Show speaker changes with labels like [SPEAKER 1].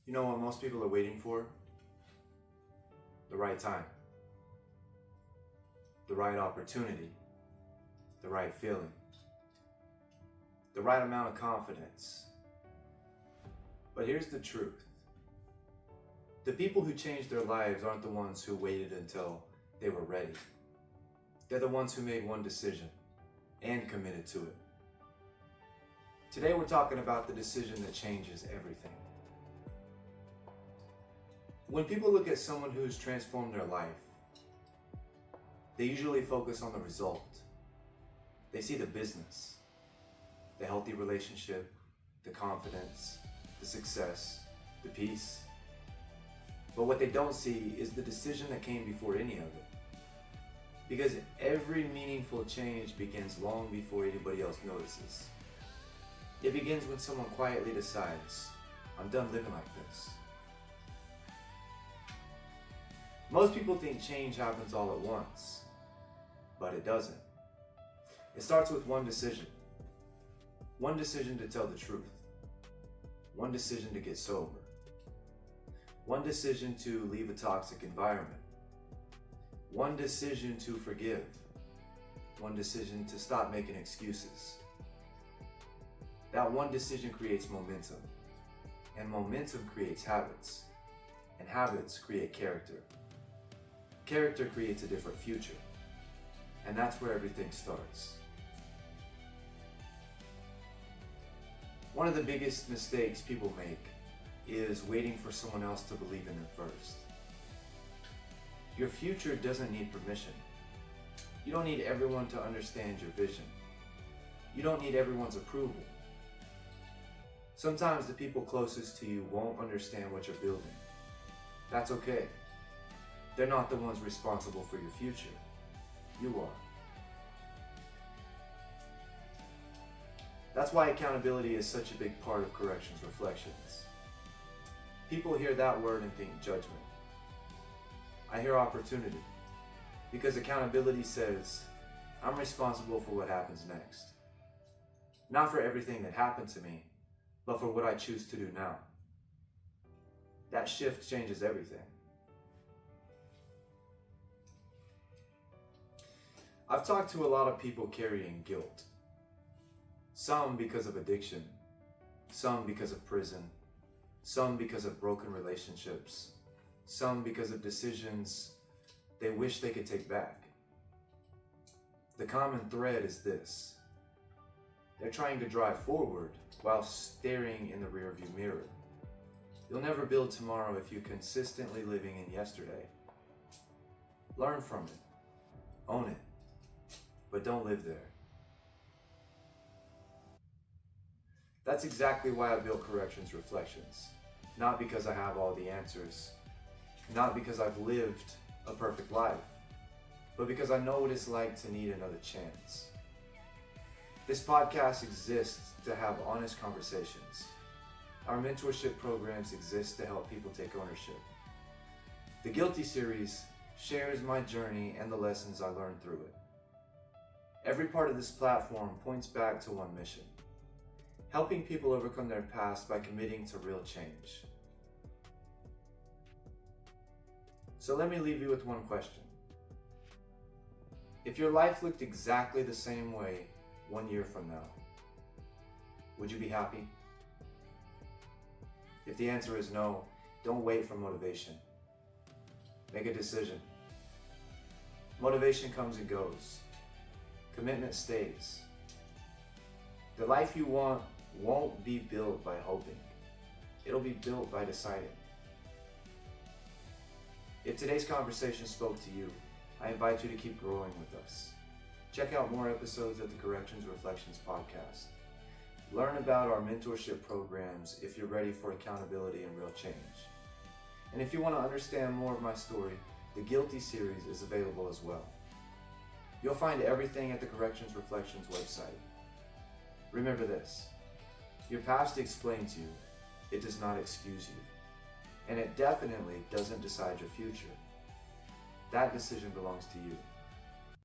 [SPEAKER 1] You know what most people are waiting for? The right time, the right opportunity, the right feeling, the right amount of confidence. But here's the truth. The people who change their lives aren't the ones who waited until they were ready. They're the ones who made one decision and committed to it. Today we're talking about the decision that changes everything. When people look at someone who's transformed their life, they usually focus on the result. They see the business, the healthy relationship, the confidence, the success, the peace. But what they don't see is the decision that came before any of it. Because every meaningful change begins long before anybody else notices. It begins when someone quietly decides, I'm done living like this. Most people think change happens all at once, but it doesn't. It starts with one decision. One decision to tell the truth. One decision to get sober. One decision to leave a toxic environment. One decision to forgive. One decision to stop making excuses. That one decision creates momentum, and momentum creates habits, and habits create character. Character creates a different future, and that's where everything starts. One of the biggest mistakes people make is waiting for someone else to believe in them first. Your future doesn't need permission. You don't need everyone to understand your vision. You don't need everyone's approval. Sometimes the people closest to you won't understand what you're building. That's okay. They're not the ones responsible for your future. You are. That's why accountability is such a big part of Corrections Reflections. People hear that word and think judgment. I hear opportunity, because accountability says, I'm responsible for what happens next. Not for everything that happened to me, but for what I choose to do now. That shift changes everything. I've talked to a lot of people carrying guilt. Some because of addiction, some because of prison, some because of broken relationships, some because of decisions they wish they could take back. The common thread is this: they're trying to drive forward while staring in the rearview mirror. You'll never build tomorrow if you're consistently living in yesterday. Learn from it, own it, but don't live there. That's exactly why I built Corrections Reflections. Not because I have all the answers, not because I've lived a perfect life, but because I know what it's like to need another chance. This podcast exists to have honest conversations. Our mentorship programs exist to help people take ownership. The Guilty series shares my journey and the lessons I learned through it. Every part of this platform points back to one mission: helping people overcome their past by committing to real change. So let me leave you with one question. If your life looked exactly the same way 1 year from now, would you be happy? If the answer is no, don't wait for motivation. Make a decision. Motivation comes and goes. Commitment stays. The life you want won't be built by hoping. It'll be built by deciding. If today's conversation spoke to you, I invite you to keep growing with us. Check out more episodes of the Corrections Reflections podcast. Learn about our mentorship programs if you're ready for accountability and real change. And if you want to understand more of my story, the Guilty series is available as well. You'll find everything at the Corrections Reflections website. Remember this: your past explains you, it does not excuse you. And it definitely doesn't decide your future. That decision belongs to you.